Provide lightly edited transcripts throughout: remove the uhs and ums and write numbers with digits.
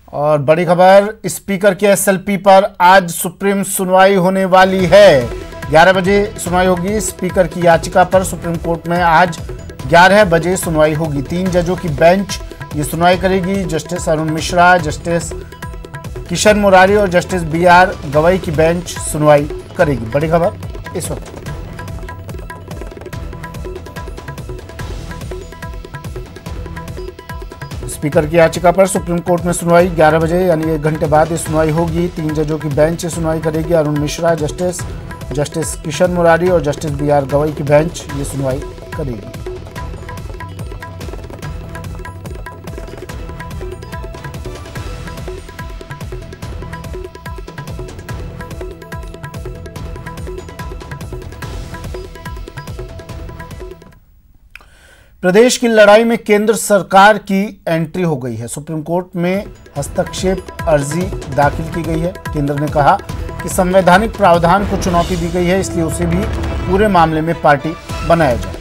और बड़ी खबर, स्पीकर के एसएलपी पर आज सुप्रीम सुनवाई होने वाली है। 11 बजे सुनवाई होगी। स्पीकर की याचिका पर सुप्रीम कोर्ट में आज 11 बजे सुनवाई होगी। 3 जजों की बेंच ये सुनवाई करेगी। जस्टिस अरुण मिश्रा, जस्टिस किशन मुरारी और जस्टिस बीआर गवई की बेंच सुनवाई करेगी। बड़ी खबर इस वक्त। स्पीकर की याचिका पर सुप्रीम कोर्ट में सुनवाई 11 बजे यानी 1 घंटे बाद ये सुनवाई होगी। 3 जजों की बेंच सुनवाई करेगी। अरुण मिश्रा, जस्टिस किशन मुरारी और जस्टिस बीआर गवई की बेंच ये सुनवाई करेगी। प्रदेश की लड़ाई में केंद्र सरकार की एंट्री हो गई है। सुप्रीम कोर्ट में हस्तक्षेप अर्जी दाखिल की गई है। केंद्र ने कहा कि संवैधानिक प्रावधान को चुनौती दी गई है, इसलिए उसे भी पूरे मामले में पार्टी बनाया जाए।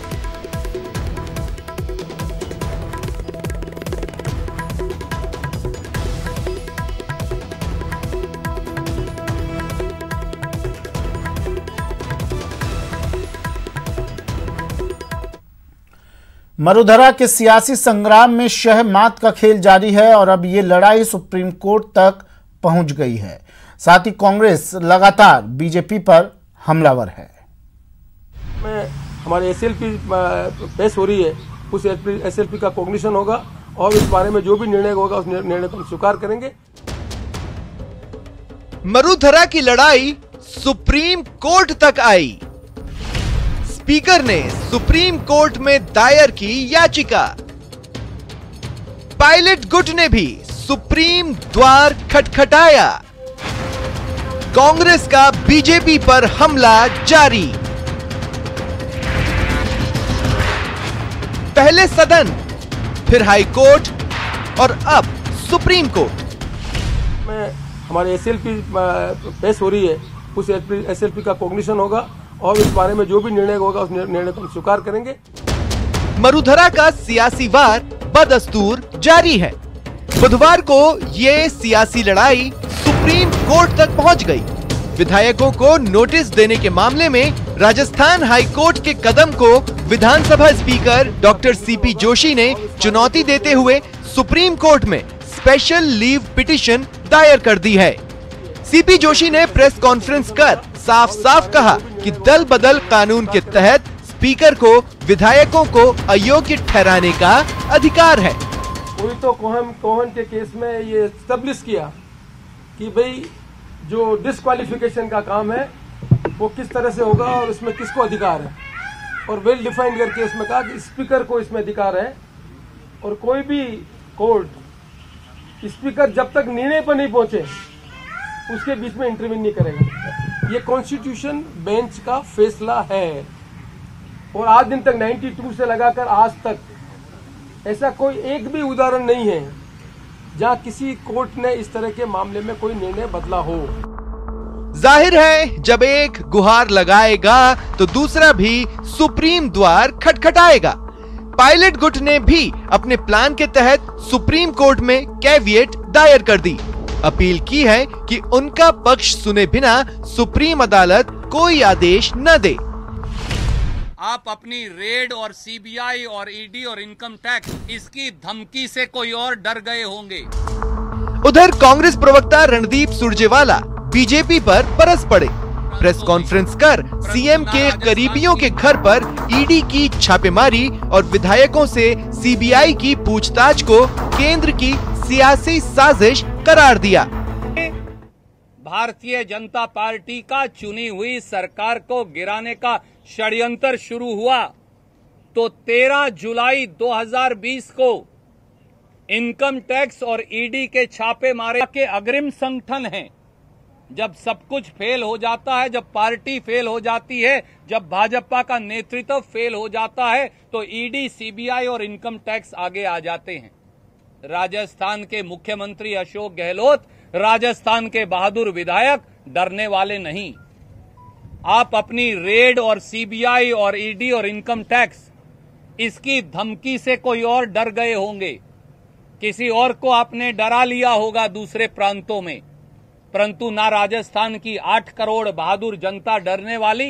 मरुधरा के सियासी संग्राम में शह मात का खेल जारी है और अब ये लड़ाई सुप्रीम कोर्ट तक पहुंच गई है। साथ ही कांग्रेस लगातार बीजेपी पर हमलावर है। हमारे एसएलपी पेश हो रही है, उस एसएलपी का कॉग्निशन होगा और इस बारे में जो भी निर्णय होगा उस निर्णय को हम स्वीकार करेंगे। मरुधरा की लड़ाई सुप्रीम कोर्ट तक आई। स्पीकर ने सुप्रीम कोर्ट में दायर की याचिका। पायलट गुट ने भी सुप्रीम द्वार खटखटाया। कांग्रेस का बीजेपी पर हमला जारी। पहले सदन, फिर हाई कोर्ट और अब सुप्रीम कोर्ट में हमारे एसएलपी पेश हो रही है, उस एसएलपी का कॉग्निशन होगा और इस बारे में जो भी निर्णय होगा उस निर्णय को हम स्वीकार करेंगे। मरुधरा का सियासी वार बदस्तूर जारी है। बुधवार को ये सियासी लड़ाई सुप्रीम कोर्ट तक पहुंच गई। विधायकों को नोटिस देने के मामले में राजस्थान हाई कोर्ट के कदम को विधानसभा स्पीकर डॉक्टर सीपी जोशी ने चुनौती देते हुए सुप्रीम कोर्ट में स्पेशल लीव पिटीशन दायर कर दी है। सीपी जोशी ने प्रेस कॉन्फ्रेंस कर साफ साफ कहा कि दल बदल कानून के तहत स्पीकर को विधायकों को अयोग्य ठहराने का अधिकार है। पूरी तो कोहन के केस में ये एस्टेब्लिश किया कि भाई जो डिस्क्वालिफिकेशन का काम है वो किस तरह से होगा और इसमें किसको अधिकार है, और वेल डिफाइंड करके इसमें कहा कि स्पीकर को इसमें अधिकार है और कोई भी कोर्ट स्पीकर जब तक निर्णय पर नहीं पहुंचे उसके बीच में इंटरवीन नहीं करेगा। ये कॉन्स्टिट्यूशन बेंच का फैसला है और आज दिन तक 92 से लगाकर आज तक ऐसा कोई एक भी उदाहरण नहीं है जहां किसी कोर्ट ने इस तरह के मामले में कोई निर्णय बदला हो। जाहिर है जब एक गुहार लगाएगा तो दूसरा भी सुप्रीम द्वार खटखटाएगा। पायलट गुट ने भी अपने प्लान के तहत सुप्रीम कोर्ट में कैविएट दायर कर दी। अपील की है कि उनका पक्ष सुने बिना सुप्रीम अदालत कोई आदेश न दे। आप अपनी रेड और सीबीआई और ईडी और इनकम टैक्स इसकी धमकी से कोई और डर गए होंगे। उधर कांग्रेस प्रवक्ता रणदीप सुरजेवाला बीजेपी पर बरस पड़े। प्रेस कॉन्फ्रेंस कर सीएम के करीबियों के घर पर ईडी की छापेमारी और विधायकों से सीबीआई की पूछताछ को केंद्र की सियासी साजिश करार दिया। भारतीय जनता पार्टी का चुनी हुई सरकार को गिराने का षड्यंत्र शुरू हुआ तो 13 जुलाई 2020 को इनकम टैक्स और ईडी के छापे मारे के अग्रिम संगठन हैं। जब सब कुछ फेल हो जाता है, जब पार्टी फेल हो जाती है, जब भाजपा का नेतृत्व फेल हो जाता है तो ईडी, सीबीआई और इनकम टैक्स आगे आ जाते हैं। राजस्थान के मुख्यमंत्री अशोक गहलोत, राजस्थान के बहादुर विधायक डरने वाले नहीं। आप अपनी रेड और सीबीआई और ईडी और इनकम टैक्स इसकी धमकी से कोई और डर गए होंगे। किसी और को आपने डरा लिया होगा दूसरे प्रांतों में, परंतु ना राजस्थान की 8 करोड़ बहादुर जनता डरने वाली,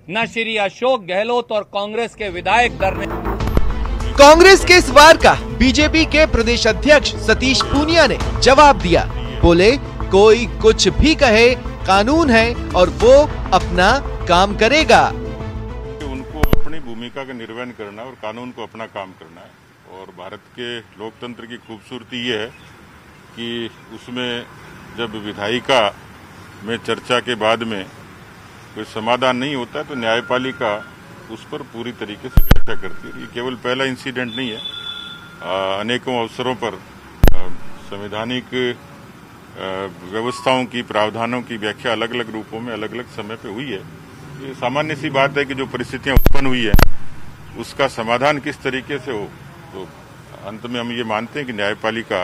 न श्री अशोक गहलोत और कांग्रेस के विधायक डरने। कांग्रेस के इस वार का बीजेपी के प्रदेश अध्यक्ष सतीश पूनिया ने जवाब दिया। बोले, कोई कुछ भी कहे, कानून है और वो अपना काम करेगा। उनको अपनी भूमिका का निर्वहन करना और कानून को अपना काम करना है। और भारत के लोकतंत्र की खूबसूरती ये है कि उसमें जब विधायिका में चर्चा के बाद में कोई समाधान नहीं होता है तो न्यायपालिका उस पर पूरी तरीके से व्याख्या करती है। ये केवल पहला इंसिडेंट नहीं है, अनेकों अवसरों पर संवैधानिक व्यवस्थाओं की, प्रावधानों की व्याख्या अलग अलग रूपों में अलग अलग समय पे हुई है। ये सामान्य सी बात है कि जो परिस्थितियां उत्पन्न हुई है उसका समाधान किस तरीके से हो, तो अंत में हम ये मानते हैं कि न्यायपालिका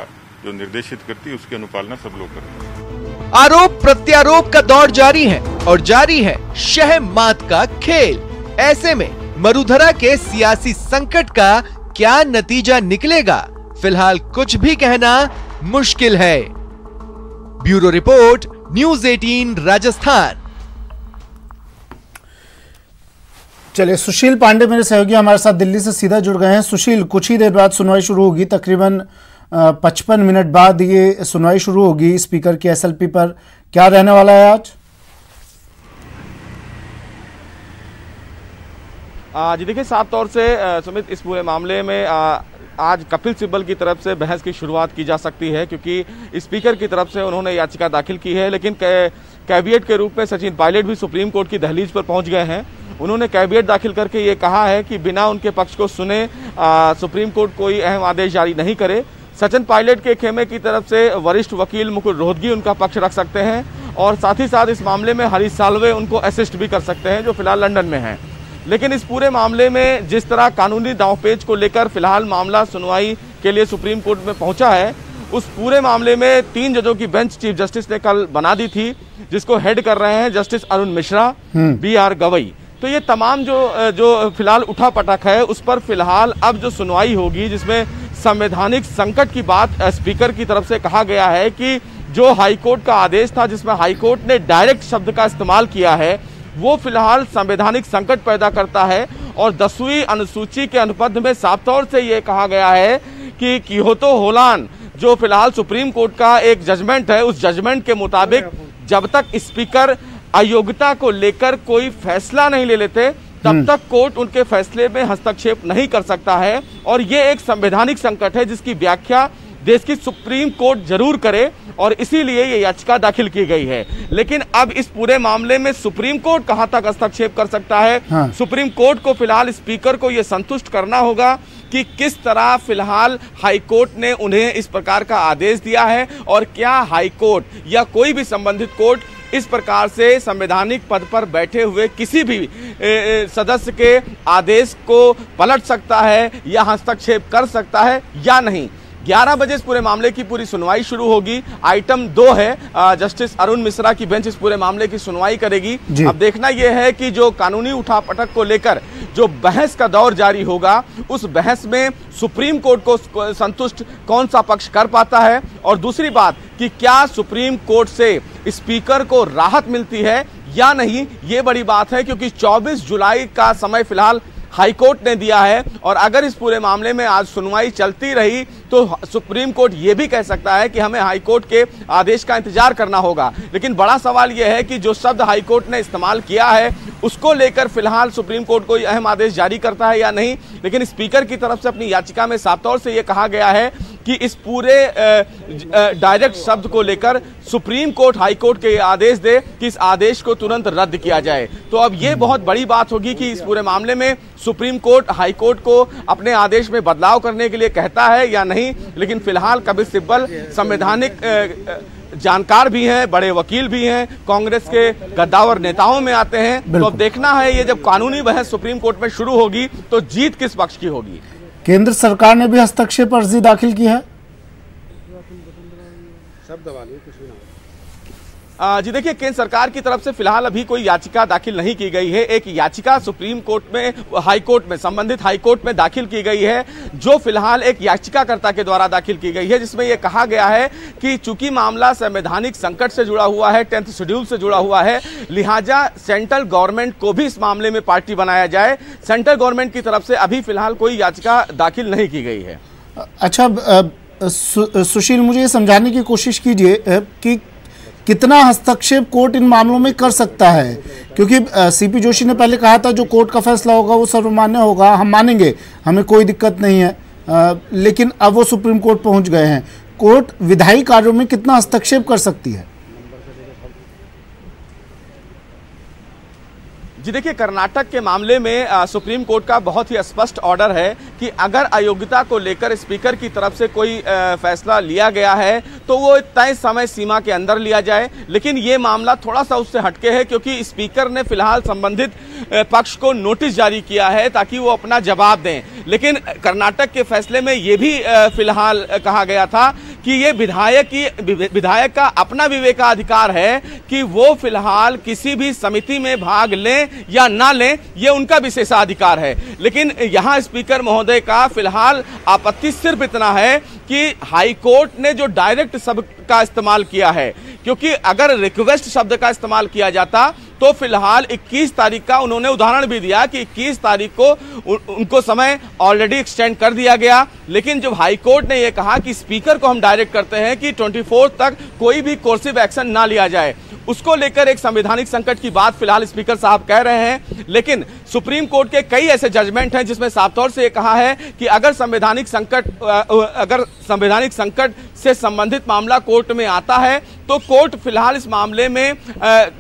जो निर्देशित करती है उसकी अनुपालना सब लोग करते हैं। आरोप प्रत्यारोप का दौर जारी है और जारी है शह मात का खेल। ऐसे में मरुधरा के सियासी संकट का क्या नतीजा निकलेगा, फिलहाल कुछ भी कहना मुश्किल है। Bureau report, news 18 Rajasthan. चलिए, सुशील पांडे मेरे सहयोगी हमारे साथ दिल्ली से सीधा जुड़ गए हैं। सुशील, कुछ ही देर बाद सुनवाई शुरू होगी, तकरीबन 55 मिनट बाद ये सुनवाई शुरू होगी स्पीकर की एसएलपी पर। क्या रहने वाला है आज? जी देखिए, साफ तौर से सुमित, इस पूरे मामले में आज कपिल सिब्बल की तरफ से बहस की शुरुआत की जा सकती है, क्योंकि स्पीकर की तरफ से उन्होंने याचिका दाखिल की है। लेकिन कैविएट के रूप में सचिन पायलट भी सुप्रीम कोर्ट की दहलीज पर पहुंच गए हैं। उन्होंने कैविएट दाखिल करके ये कहा है कि बिना उनके पक्ष को सुने सुप्रीम कोर्ट कोई अहम आदेश जारी नहीं करे। सचिन पायलट के खेमे की तरफ से वरिष्ठ वकील मुकुल रोहतगी उनका पक्ष रख सकते हैं और साथ ही साथ इस मामले में हरीश साल्वे उनको असिस्ट भी कर सकते हैं, जो फिलहाल लंदन में हैं। लेकिन इस पूरे मामले में जिस तरह कानूनी दांवपेच को लेकर फिलहाल मामला सुनवाई के लिए सुप्रीम कोर्ट में पहुंचा है, उस पूरे मामले में 3 जजों की बेंच चीफ जस्टिस ने कल बना दी थी, जिसको हेड कर रहे हैं जस्टिस अरुण मिश्रा, BR गवई। तो ये तमाम जो फिलहाल उठा पटक है उस पर फिलहाल अब जो सुनवाई होगी, जिसमें संवैधानिक संकट की बात स्पीकर की तरफ से कहा गया है कि जो हाईकोर्ट का आदेश था जिसमें हाईकोर्ट ने डायरेक्ट शब्द का इस्तेमाल किया है, वो फिलहाल संवैधानिक संकट पैदा करता है। और 10वीं अनुसूची के अनुबंध में साफ तौर से ये कहा गया है कि कियोतो होलान जो फिलहाल सुप्रीम कोर्ट का एक जजमेंट है, उस जजमेंट के मुताबिक जब तक स्पीकर अयोग्यता को लेकर कोई फैसला नहीं ले लेते तब तक कोर्ट उनके फैसले में हस्तक्षेप नहीं कर सकता है। और ये एक संवैधानिक संकट है जिसकी व्याख्या देश की सुप्रीम कोर्ट जरूर करे और इसीलिए ये याचिका दाखिल की गई है। लेकिन अब इस पूरे मामले में सुप्रीम कोर्ट कहां तक हस्तक्षेप कर सकता है? हाँ। सुप्रीम कोर्ट को फिलहाल स्पीकर को ये संतुष्ट करना होगा कि किस तरह फिलहाल हाईकोर्ट ने उन्हें इस प्रकार का आदेश दिया है और क्या हाईकोर्ट या कोई भी संबंधित कोर्ट इस प्रकार से संवैधानिक पद पर बैठे हुए किसी भी सदस्य के आदेश को पलट सकता है या हस्तक्षेप कर सकता है या नहीं। 11 बजे इस पूरे मामले की पूरी सुनवाई शुरू होगी। आइटम 2 है, जस्टिस अरुण मिश्रा की बेंच इस पूरे मामले की सुनवाई करेगी। अब देखना यह है कि जो कानूनी उठापटक को लेकर जो बहस का दौर जारी होगा, उस बहस में सुप्रीम कोर्ट को संतुष्ट कौन सा पक्ष कर पाता है, और दूसरी बात कि क्या सुप्रीम कोर्ट से स्पीकर को राहत मिलती है या नहीं, ये बड़ी बात है। क्योंकि 24 जुलाई का समय फिलहाल हाईकोर्ट ने दिया है और अगर इस पूरे मामले में आज सुनवाई चलती रही तो सुप्रीम कोर्ट ये भी कह सकता है कि हमें हाईकोर्ट के आदेश का इंतजार करना होगा। लेकिन बड़ा सवाल यह है कि जो शब्द हाईकोर्ट ने इस्तेमाल किया है उसको लेकर फिलहाल सुप्रीम कोर्ट कोई अहम आदेश जारी करता है या नहीं। लेकिन स्पीकर की तरफ से अपनी याचिका में साफ तौर से यह कहा गया है कि इस पूरे डायरेक्ट शब्द को लेकर सुप्रीम कोर्ट हाईकोर्ट के आदेश दे कि इस आदेश को तुरंत रद्द किया जाए। तो अब ये बहुत बड़ी बात होगी कि इस पूरे मामले में सुप्रीम कोर्ट हाईकोर्ट को अपने आदेश में बदलाव करने के लिए कहता है या नहीं। लेकिन फिलहाल कपिल सिब्बल संवैधानिक जानकार भी हैं, बड़े वकील भी हैं, कांग्रेस के गद्दावर नेताओं में आते हैं। तो अब देखना है ये जब कानूनी बहस सुप्रीम कोर्ट में शुरू होगी तो जीत किस पक्ष की होगी। केंद्र सरकार ने भी हस्तक्षेप अर्जी दाखिल की है। जी देखिए, केंद्र सरकार की तरफ से फिलहाल अभी कोई याचिका दाखिल नहीं की गई है। एक याचिका सुप्रीम कोर्ट में, हाई कोर्ट में, संबंधित हाई कोर्ट में दाखिल की गई है, जो फिलहाल एक याचिकाकर्ता के द्वारा दाखिल की गई है, जिसमें यह कहा गया है कि चूंकि मामला संवैधानिक संकट से जुड़ा हुआ है, 10th शेड्यूल से जुड़ा हुआ है, लिहाजा सेंट्रल गवर्नमेंट को भी इस मामले में पार्टी बनाया जाए। सेंट्रल गवर्नमेंट की तरफ से अभी फिलहाल कोई याचिका दाखिल नहीं की गई है। अच्छा सुशील, मुझे ये समझाने की कोशिश कीजिए कि कितना हस्तक्षेप कोर्ट इन मामलों में कर सकता है, क्योंकि सीपी जोशी ने पहले कहा था जो कोर्ट का फैसला होगा वो सर्वमान्य होगा, हम मानेंगे, हमें कोई दिक्कत नहीं है, लेकिन अब वो सुप्रीम कोर्ट पहुंच गए हैं। कोर्ट विधायी कार्यों में कितना हस्तक्षेप कर सकती है? जी देखिए, कर्नाटक के मामले में सुप्रीम कोर्ट का बहुत ही स्पष्ट ऑर्डर है कि अगर अयोग्यता को लेकर स्पीकर की तरफ से कोई फैसला लिया गया है तो वो तय समय सीमा के अंदर लिया जाए। लेकिन ये मामला थोड़ा सा उससे हटके है, क्योंकि स्पीकर ने फिलहाल संबंधित पक्ष को नोटिस जारी किया है ताकि वो अपना जवाब दें। लेकिन कर्नाटक के फैसले में ये भी फिलहाल कहा गया था कि ये विधायक का अपना विवेकाधिकार है कि वो फिलहाल किसी भी समिति में भाग लें या ना लें, ये उनका विशेषाधिकार है। लेकिन यहां स्पीकर महोदय का फिलहाल आपत्ति सिर्फ इतना है कि हाई कोर्ट ने जो डायरेक्ट शब्द का इस्तेमाल किया है, क्योंकि अगर रिक्वेस्ट शब्द का इस्तेमाल किया जाता तो फिलहाल 21 तारीख का उन्होंने उदाहरण भी दिया कि 21 तारीख को उनको समय ऑलरेडी एक्सटेंड कर दिया गया। लेकिन जब हाई कोर्ट ने यह कहा कि स्पीकर को हम डायरेक्ट करते हैं कि 24 तक कोई भी कोर्सिव एक्शन ना लिया जाए, उसको लेकर एक संवैधानिक संकट की बात फिलहाल स्पीकर साहब कह रहे हैं। लेकिन सुप्रीम कोर्ट के कई ऐसे जजमेंट हैं जिसमें साफ तौर से यह कहा है कि अगर संवैधानिक संकट से संबंधित मामला कोर्ट में आता है तो कोर्ट फिलहाल इस मामले में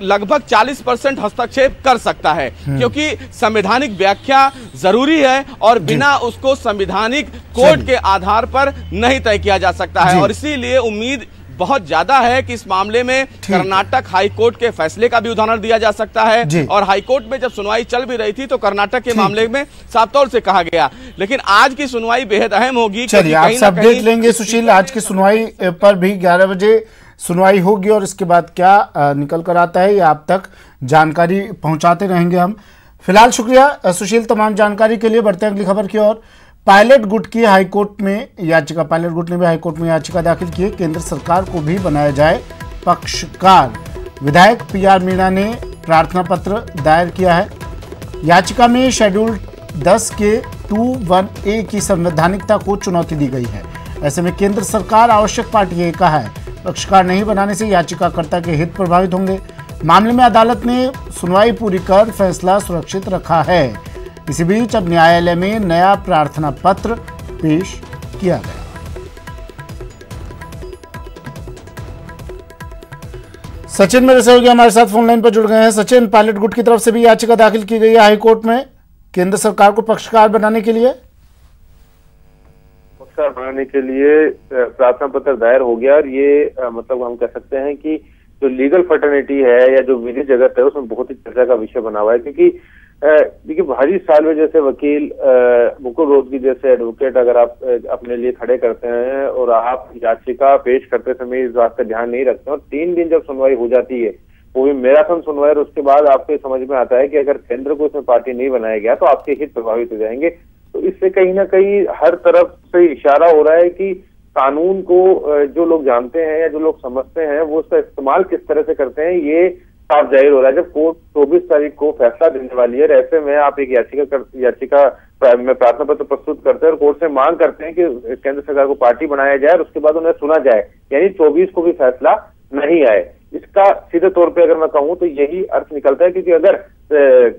लगभग 40% हस्तक्षेप कर सकता है, क्योंकि संवैधानिक व्याख्या जरूरी है और बिना उसको संवैधानिक कोर्ट के आधार पर नहीं तय किया जा सकता है। और इसीलिए उम्मीद बहुत ज्यादा है कि इस मामले में कर्नाटक हाई कोर्ट के फैसले का भी उदाहरण दिया जा सकता है। और हाई कोर्ट में जब सुनवाई चल भी रही थी तो कर्नाटक के मामले में साफ तौर से कहा गया, लेकिन आज की सुनवाई बेहद अहम होगी। चलिए आपसे अपडेट लेंगे सुशील, आज की सुनवाई पर भी 11 बजे सुनवाई होगी और इसके बाद क्या निकल कर आता है ये आप तक जानकारी पहुंचाते रहेंगे हम। फिलहाल शुक्रिया सुशील तमाम जानकारी के लिए। बढ़ते हैं अगली खबर की ओर। पायलट गुट की हाईकोर्ट में याचिका, पायलट गुट ने भी हाईकोर्ट में याचिका दाखिल की है, केंद्र सरकार को भी बनाया जाए पक्षकार। विधायक PR मीणा ने प्रार्थना पत्र दायर किया है। याचिका में शेड्यूल 10 के 21A की संवैधानिकता को चुनौती दी गई है। ऐसे में केंद्र सरकार आवश्यक पार्टी है, कहा है पक्षकार नहीं बनाने से याचिकाकर्ता के हित प्रभावित होंगे। मामले में अदालत ने सुनवाई पूरी कर फैसला सुरक्षित रखा है। इसी बीच अब न्यायालय में नया प्रार्थना पत्र पेश किया गया। सचिन मेरे सहयोगी हमारे साथ फोन लाइन पर जुड़ गए हैं। सचिन, पायलट गुट की तरफ से भी याचिका दाखिल की गई है हाईकोर्ट में केंद्र सरकार को पक्षकार बनाने के लिए। पक्षकार बनाने के लिए प्रार्थना पत्र दायर हो गया और ये मतलब हम कह सकते हैं कि जो लीगल फर्टर्निटी है या जो विधि जगत है उसमें बहुत ही चर्चा का विषय बना हुआ है। क्योंकि देखिए भारी सालवे जैसे वकील, मुकुल रोहतगी जैसे एडवोकेट अगर आप अपने लिए खड़े करते हैं और आप याचिका पेश करते समय इस बात का ध्यान नहीं रखते और 3 दिन जब सुनवाई हो जाती है, वो भी मैराथन सुनवाई, और उसके बाद आपको समझ में आता है कि अगर केंद्र को इसमें पार्टी नहीं बनाया गया तो आपके हित प्रभावित हो जाएंगे। तो इससे कहीं ना कहीं हर तरफ से इशारा हो रहा है कि कानून को जो लोग जानते हैं या जो लोग समझते हैं वो उसका इस्तेमाल किस तरह से करते हैं, ये साफ जाहिर हो रहा है। जब कोर्ट 24 तारीख को फैसला देने वाली है, ऐसे में आप एक याचिका में प्रार्थना पत्र प्रस्तुत करते हैं और कोर्ट से मांग करते हैं कि केंद्र सरकार को पार्टी बनाया जाए और उसके बाद उन्हें सुना जाए, यानी 24 को भी फैसला नहीं आए। इसका सीधे तौर पे अगर मैं कहूं तो यही अर्थ निकलता है, क्योंकि अगर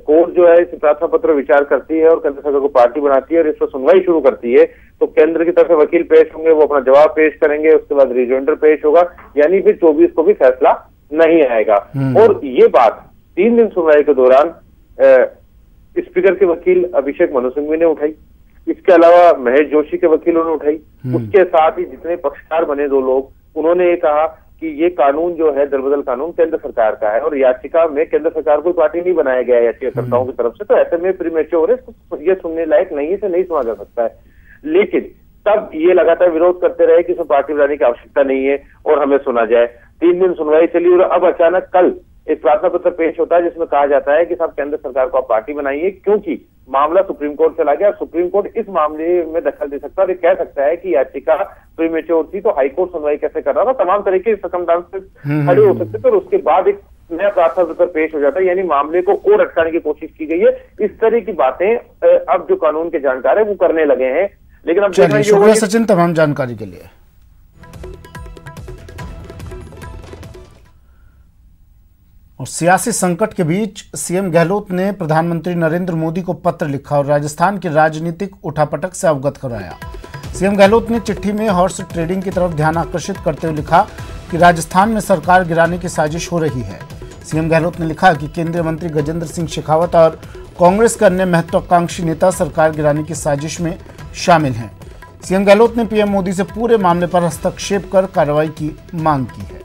कोर्ट जो है इस प्रार्थना पत्र विचार करती है और केंद्र सरकार को पार्टी बनाती है और इस पर सुनवाई शुरू करती है तो केंद्र की तरफ से वकील पेश होंगे, वो अपना जवाब पेश करेंगे, उसके बाद रिजोइंडर पेश होगा, यानी फिर 24 को भी फैसला नहीं आएगा। और ये बात 3 दिन सुनवाई के दौरान स्पीकर के वकील अभिषेक मनु सिंघवी ने उठाई, इसके अलावा महेश जोशी के वकीलों ने उठाई, उसके साथ ही जितने पक्षकार बने 2 लोग, उन्होंने ये कहा कि ये कानून जो है दलबदल कानून केंद्र सरकार का है और याचिका में केंद्र सरकार को पार्टी नहीं बनाया गया है याचिकाकर्ताओं की तरफ से, तो ऐसे में प्रीमेच्योर है, ये सुनने लायक नहीं है, इसे नहीं सुना जा सकता है। लेकिन तब ये लगातार विरोध करते रहे कि इसमें पार्टी बनाने की आवश्यकता नहीं है और हमें सुना जाए। 3 दिन सुनवाई चली और अब अचानक कल एक प्रार्थना पत्र पेश होता है जिसमें कहा जाता है कि साहब केंद्र सरकार को आप पार्टी बनाइए, क्योंकि मामला सुप्रीम कोर्ट चला गया और सुप्रीम कोर्ट इस मामले में दखल दे सकता है और ये कह सकता है कि याचिका प्रीमेच्योर थी तो हाईकोर्ट सुनवाई कैसे कर रहा था, तमाम तरीके के सर्कमस्टेंसेस खड़े हो सकते थे और उसके बाद एक नया प्रार्थना पत्र पेश हो जाता है, यानी मामले को और अटकाने की कोशिश की गई है। इस तरह की बातें अब जो कानून के जानकार है वो करने लगे हैं। लेकिन अब शुक्रिया सचिन तमाम जानकारी के लिए। और सियासी संकट के बीच सीएम गहलोत ने प्रधानमंत्री नरेंद्र मोदी को पत्र लिखा और राजस्थान की राजनीतिक उठापटक से अवगत कराया। सीएम गहलोत ने चिट्ठी में हॉर्स ट्रेडिंग की तरफ ध्यान आकर्षित करते हुए लिखा कि राजस्थान में सरकार गिराने की साजिश हो रही है। सीएम गहलोत ने लिखा कि केंद्रीय मंत्री गजेंद्र सिंह शेखावत और कांग्रेस के अन्य महत्वाकांक्षी नेता सरकार गिराने की साजिश में शामिल हैं। सीएम गहलोत ने पीएम मोदी से पूरे मामले पर हस्तक्षेप कर कार्रवाई की मांग की है।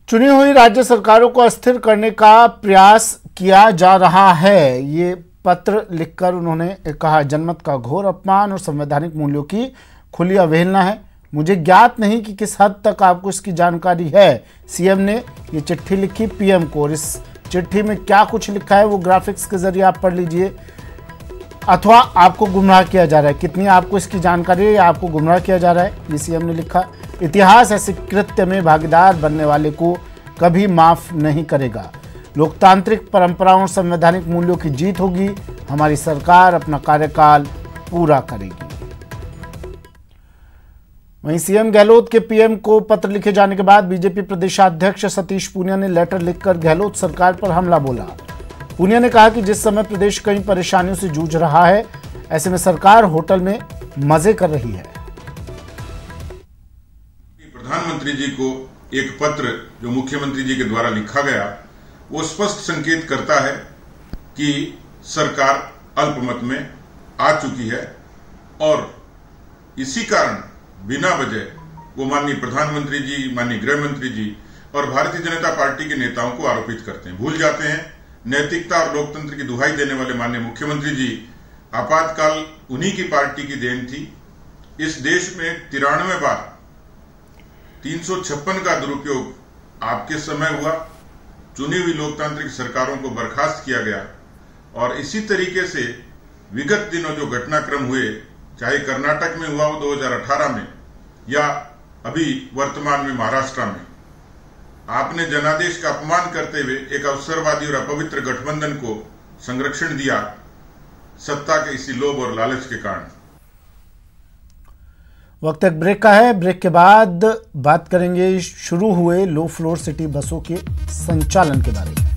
चुनी हुई राज्य सरकारों को अस्थिर करने का प्रयास किया जा रहा है, ये पत्र लिखकर उन्होंने कहा। जनमत का घोर अपमान और संवैधानिक मूल्यों की खुली अवहेलना है। मुझे ज्ञात नहीं कि किस हद तक आपको इसकी जानकारी है। सीएम ने ये चिट्ठी लिखी पीएम को और इस चिट्ठी में क्या कुछ लिखा है वो ग्राफिक्स के जरिए आप पढ़ लीजिए। अथवा आपको गुमराह किया जा रहा है, कितनी आपको इसकी जानकारी है या आपको गुमराह किया जा रहा है, ये सीएम ने लिखा। इतिहास ऐसे कृत्य में भागीदार बनने वाले को कभी माफ नहीं करेगा। लोकतांत्रिक परंपराओं और संवैधानिक मूल्यों की जीत होगी। हमारी सरकार अपना कार्यकाल पूरा करेगी। वहीं सीएम गहलोत के पीएम को पत्र लिखे जाने के बाद बीजेपी प्रदेशाध्यक्ष सतीश पूनिया ने लेटर लिखकर गहलोत सरकार पर हमला बोला। पूनिया ने कहा कि जिस समय प्रदेश कई परेशानियों से जूझ रहा है, ऐसे में सरकार होटल में मजे कर रही है। प्रधानमंत्री जी को एक पत्र जो मुख्यमंत्री जी के द्वारा लिखा गया वो स्पष्ट संकेत करता है कि सरकार अल्पमत में आ चुकी है और इसी कारण बिना वजह वो माननीय प्रधानमंत्री जी, माननीय गृह मंत्री जी और भारतीय जनता पार्टी के नेताओं को आरोपित करते हैं। भूल जाते हैं नैतिकता और लोकतंत्र की दुहाई देने वाले माननीय मुख्यमंत्री जी आपातकाल उन्हीं की पार्टी की देन थी। इस देश में 93 बार 356 का दुरुपयोग आपके समय हुआ। चुनी हुई लोकतांत्रिक सरकारों को बर्खास्त किया गया और इसी तरीके से विगत दिनों जो घटनाक्रम हुए, चाहे कर्नाटक में हुआ हो 2018 में या अभी वर्तमान में महाराष्ट्र में, आपने जनादेश का अपमान करते हुए एक अवसरवादी और अपवित्र गठबंधन को संरक्षण दिया सत्ता के इसी लोभ और लालच के कारण। वक्त एक ब्रेक का है। ब्रेक के बाद बात करेंगे शुरू हुए लो फ्लोर सिटी बसों के संचालन के बारे में।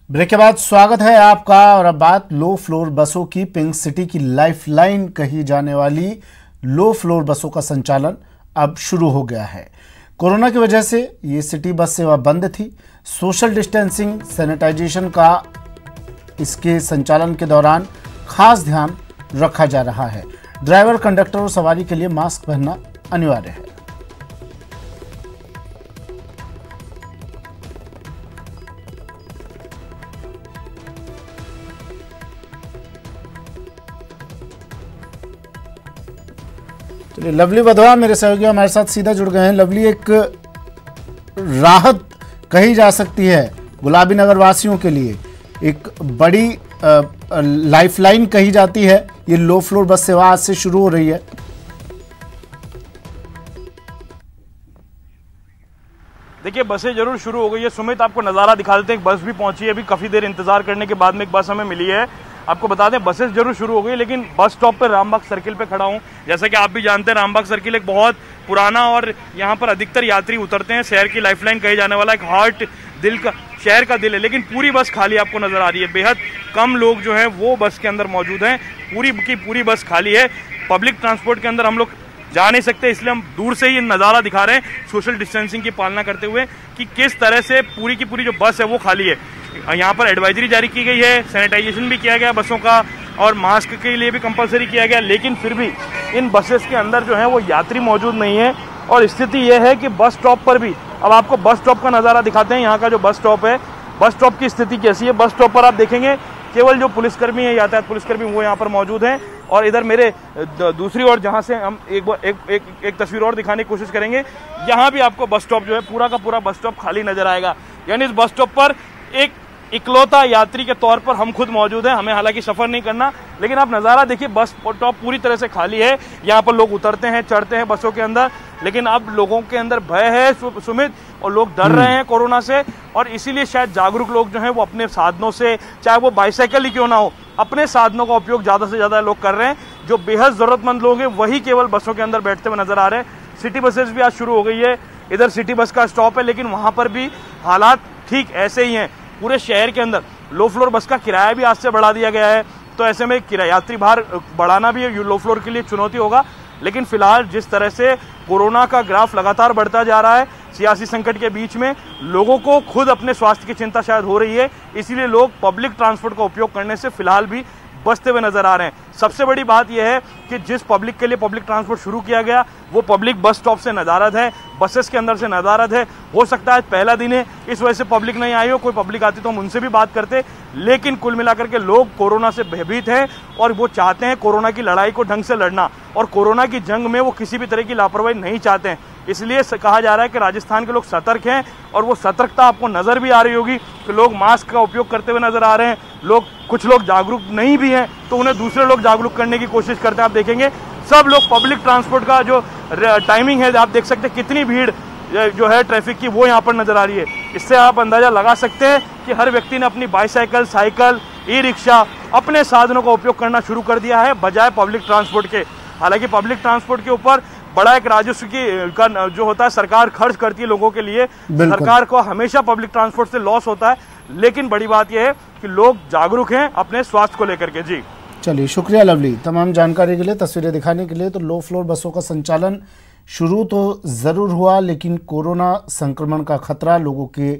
ब्रेक के बाद स्वागत है आपका और अब बात लो फ्लोर बसों की। पिंक सिटी की लाइफलाइन कही जाने वाली लो फ्लोर बसों का संचालन अब शुरू हो गया है। कोरोना की वजह से ये सिटी बस सेवा बंद थी। सोशल डिस्टेंसिंग, सैनिटाइजेशन का इसके संचालन के दौरान खास ध्यान रखा जा रहा है। ड्राइवर, कंडक्टर और सवारी के लिए मास्क पहनना अनिवार्य है। चलिए, लवली वधवा मेरे सहयोगी हमारे साथ सीधा जुड़ गए हैं। लवली, एक राहत कही जा सकती है गुलाबी नगर वासियों के लिए, एक बड़ी लाइफलाइन कही जाती है। ये लो फ्लोर बस सेवा आज से शुरू हो रही है। देखिए, बसें जरूर शुरू हो गई है। सुमित, आपको नज़ारा दिखा देते हैं। एक बस भी पहुंची है, अभी काफ़ी देर इंतजार करने के बाद में एक बस हमें मिली है। आपको बता दें बसेस जरूर शुरू हो गई, लेकिन बस स्टॉप पर रामबाग सर्किल पे खड़ा हूँ। जैसा कि आप भी जानते हैं रामबाग सर्किल एक बहुत पुराना और यहाँ पर अधिकतर यात्री उतरते हैं, शहर की लाइफलाइन कही जाने वाला एक हार्ट, दिल का, शहर का दिल है। लेकिन पूरी बस खाली आपको नजर आ रही है, बेहद कम लोग जो हैं वो बस के अंदर मौजूद हैं, पूरी की पूरी बस खाली है। पब्लिक ट्रांसपोर्ट के अंदर हम लोग जा नहीं सकते, इसलिए हम दूर से ही नज़ारा दिखा रहे हैं सोशल डिस्टेंसिंग की पालना करते हुए कि किस तरह से पूरी की पूरी जो बस है वो खाली है। यहाँ पर एडवाइजरी जारी की गई है, सैनिटाइजेशन भी किया गया बसों का और मास्क के लिए भी कंपलसरी किया गया, लेकिन फिर भी इन बसेस के अंदर जो है वो यात्री मौजूद नहीं है। और स्थिति यह है कि बस स्टॉप पर भी, अब आपको बस स्टॉप का नज़ारा दिखाते हैं, यहाँ का जो बस स्टॉप है, बस स्टॉप की स्थिति कैसी है। बस स्टॉप पर आप देखेंगे केवल जो पुलिसकर्मी है, यातायात पुलिसकर्मी, वो यहाँ पर मौजूद हैं। और इधर मेरे दूसरी ओर जहाँ से हम एक तस्वीर और दिखाने की कोशिश करेंगे, यहाँ भी आपको बस स्टॉप जो है पूरा का पूरा बस स्टॉप खाली नजर आएगा। यानी इस बस स्टॉप पर एक इकलौता यात्री के तौर पर हम खुद मौजूद हैं, हमें हालांकि सफर नहीं करना, लेकिन आप नज़ारा देखिए, बस स्टॉप पूरी तरह से खाली है। यहाँ पर लोग उतरते हैं, चढ़ते हैं बसों के अंदर, लेकिन अब लोगों के अंदर भय है सुमित, और लोग डर रहे हैं कोरोना से, और इसीलिए शायद जागरूक लोग जो हैं वो अपने साधनों से, चाहे वो बाइसाइकिल ही क्यों ना हो, अपने साधनों का उपयोग ज़्यादा से ज़्यादा लोग कर रहे हैं। जो बेहद ज़रूरतमंद लोग हैं वही केवल बसों के अंदर बैठते हुए नजर आ रहे हैं। सिटी बसेस भी आज शुरू हो गई है, इधर सिटी बस का स्टॉप है, लेकिन वहाँ पर भी हालात ठीक ऐसे ही हैं। पूरे शहर के अंदर लो फ्लोर बस का किराया भी आज से बढ़ा दिया गया है, तो ऐसे में यात्री भार बढ़ाना भी लो फ्लोर के लिए चुनौती होगा। लेकिन फिलहाल जिस तरह से कोरोना का ग्राफ लगातार बढ़ता जा रहा है, सियासी संकट के बीच में लोगों को खुद अपने स्वास्थ्य की चिंता शायद हो रही है, इसीलिए लोग पब्लिक ट्रांसपोर्ट का उपयोग करने से फिलहाल भी बचते हुए नजर आ रहे हैं। सबसे बड़ी बात यह है कि जिस पब्लिक के लिए पब्लिक ट्रांसपोर्ट शुरू किया गया वो पब्लिक बस स्टॉप से नदारद है, बसेस के अंदर से नदारद है। हो सकता है पहला दिन है, इस वजह से पब्लिक नहीं आई हो, कोई पब्लिक आती तो हम उनसे भी बात करते, लेकिन कुल मिलाकर के लोग कोरोना से भयभीत हैं और वो चाहते हैं कोरोना की लड़ाई को ढंग से लड़ना, और कोरोना की जंग में वो किसी भी तरह की लापरवाही नहीं चाहते हैं। इसलिए कहा जा रहा है कि राजस्थान के लोग सतर्क हैं, और वो सतर्कता आपको नजर भी आ रही होगी कि लोग मास्क का उपयोग करते हुए नजर आ रहे हैं। कुछ लोग जागरूक नहीं भी हैं तो उन्हें दूसरे लोग जागरूक करने की कोशिश करते हैं। आप देखेंगे सब लोग पब्लिक ट्रांसपोर्ट का जो टाइमिंग है, आप देख सकते हैं कितनी भीड़ जो है ट्रैफिक की वो यहाँ पर नजर आ रही है। इससे आप अंदाजा लगा सकते हैं कि हर व्यक्ति ने अपनी बाईसाइकिल, साइकिल, ई रिक्शा, अपने साधनों का उपयोग करना शुरू कर दिया है बजाय पब्लिक ट्रांसपोर्ट के। हालांकि पब्लिक ट्रांसपोर्ट के ऊपर बड़ा एक राजस्व का जो होता है, सरकार खर्च करती है लोगों के लिए, सरकार को हमेशा पब्लिक ट्रांसपोर्ट से लॉस होता है, लेकिन बड़ी बात यह है कि लोग जागरूक हैं अपने स्वास्थ्य को लेकर के। जी चलिए, शुक्रिया लवली तमाम जानकारी के लिए, तस्वीरें दिखाने के लिए। तो लो फ्लोर बसों का संचालन शुरू तो ज़रूर हुआ, लेकिन कोरोना संक्रमण का खतरा लोगों के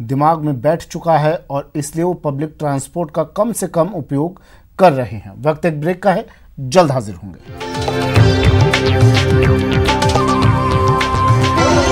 दिमाग में बैठ चुका है और इसलिए वो पब्लिक ट्रांसपोर्ट का कम से कम उपयोग कर रहे हैं। वक्त एक ब्रेक का है, जल्द हाजिर होंगे।